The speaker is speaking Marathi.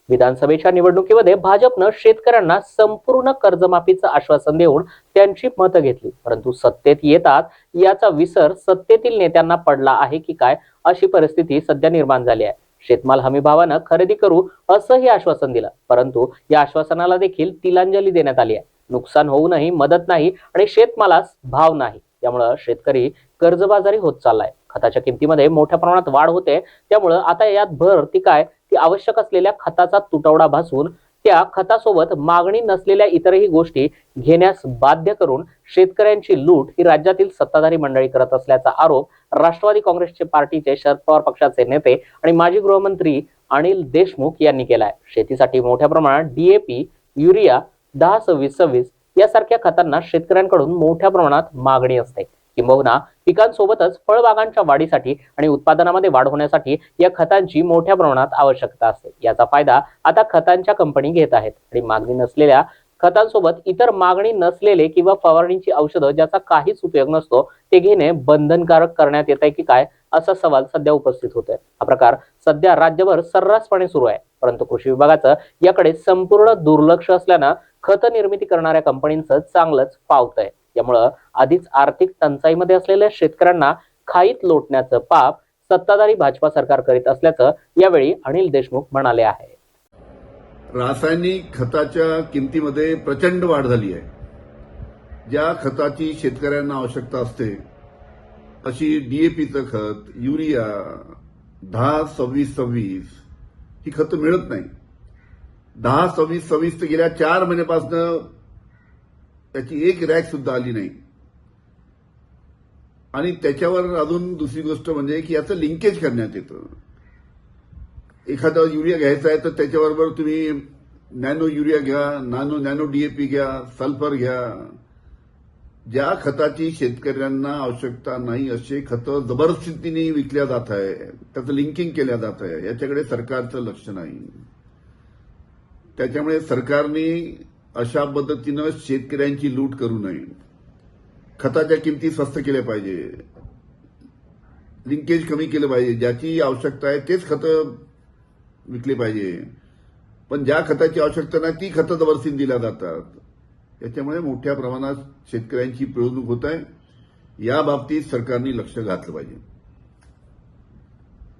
विधानसभेच्या निवडणुकीमध्ये भाजपनं शेतकऱ्यांना संपूर्ण कर्जमाफीचं आश्वासन देऊन त्यांची मतं घेतली, परंतु सत्तेत येताच याचा विसर सत्तेतील नेत्यांना पडला आहे की काय, अशी परिस्थिती सध्या निर्माण झाली आहे. शेतमाल हमी भावानं खरेदी करू असंही आश्वासन दिलं, परंतु या आश्वासनाला देखील तिलांजली देण्यात आली आहे. नुकसान होऊनही मदत नाही आणि शेतमालास भाव नाही, त्यामुळे शेतकरी कर्जबाजारी होत चाललाय. खताच्या किमतीमध्ये मोठ्या प्रमाणात वाढ होते, त्यामुळे आता यात भर ती काय ती आवश्यक असलेल्या खताचा तुटवडा भासून त्या खतासोबत मागणी नसलेल्या इतरही गोष्टी घेण्यास बाध्य करून शेतकऱ्यांची लूट ही राज्यातील सत्ताधारी मंडळी करत असल्याचा आरोप राष्ट्रवादी काँग्रेसचे पार्टीचे शरद पवार पक्षाचे नेते आणि माजी गृहमंत्री अनिल देशमुख यांनी केला आहे. शेतीसाठी मोठ्या प्रमाणात डीएपी, युरिया, 10-26-26 यासारख्या खतांना शेतकऱ्यांकडून मोठ्या प्रमाणात मागणी असते. किंबहुना पिकांसोबतच फळबागांच्या वाढीसाठी आणि उत्पादनामध्ये वाढ होण्यासाठी या खतांची मोठ्या प्रमाणात आवश्यकता असते. याचा फायदा आता खतांच्या कंपनी घेत आहेत आणि मागणी नसलेल्या खतांसोबत इतर मागणी नसलेले किंवा फवारणीची औषधं ज्याचा काहीच उपयोग नसतो ते घेणे बंधनकारक करण्यात येत आहे की काय, असा सवाल सध्या उपस्थित होतोय. हा प्रकार सध्या राज्यभर सर्रासपणे सुरू आहे, परंतु कृषी विभागाचं याकडे संपूर्ण दुर्लक्ष असल्यानं खत निर्मिती करणाऱ्या कंपनींचं चांगलंच फावतंय. यामुळं आधीच आर्थिक टंचाईमध्ये असलेल्या शेतकऱ्यांना खाईत लोटण्याचं पाप सत्ताधारी भाजपा सरकार करीत असल्याचं यावेळी अनिल देशमुख म्हणाले आहे. रासायनिक खताच्या किमतीमध्ये प्रचंड वाढ झाली आहे. ज्या खताची शेतकऱ्यांना आवश्यकता असते अशी डीएपीचं खत, युरिया, 10-26-26 ही खतं मिळत नाही. 10-26-26 तर गेल्या 4 महिन्यापासून त्याची एक रॅक सुद्धा आली नाही. आणि त्याच्यावर अजून दुसरी गोष्ट म्हणजे की याचं लिंकेज करण्यात येतं. एखादा युरिया घ्यायचा आहे तर त्याच्याबरोबर तुम्ही नॅनो युरिया घ्या, नॅनो डीएपी घ्या, सल्फर घ्या. ज्या खताची शेतकऱ्यांना आवश्यकता नाही असे खतं जबरदस्तीने विकल्या जात आहे, त्याचं लिंकिंग केल्या जात आहे. याच्याकडे सरकारचं लक्ष नाही. त्याच्यामुळे सरकारने अशा पद्धतीनं शेतकऱ्यांची लूट करू नये. खताच्या किमती स्वस्त केल्या पाहिजे, लिंकेज कमी केलं पाहिजे. ज्याची आवश्यकता आहे तेच खतं विकली पाहिजे, पण ज्या खताची आवश्यकता नाही ती खतं जबरदस्तीने दिल्या जातात. याच्यामुळे मोठ्या प्रमाणात शेतकऱ्यांची पिळवणूक होत आहे. या बाबतीत सरकारने लक्ष घातलं पाहिजे.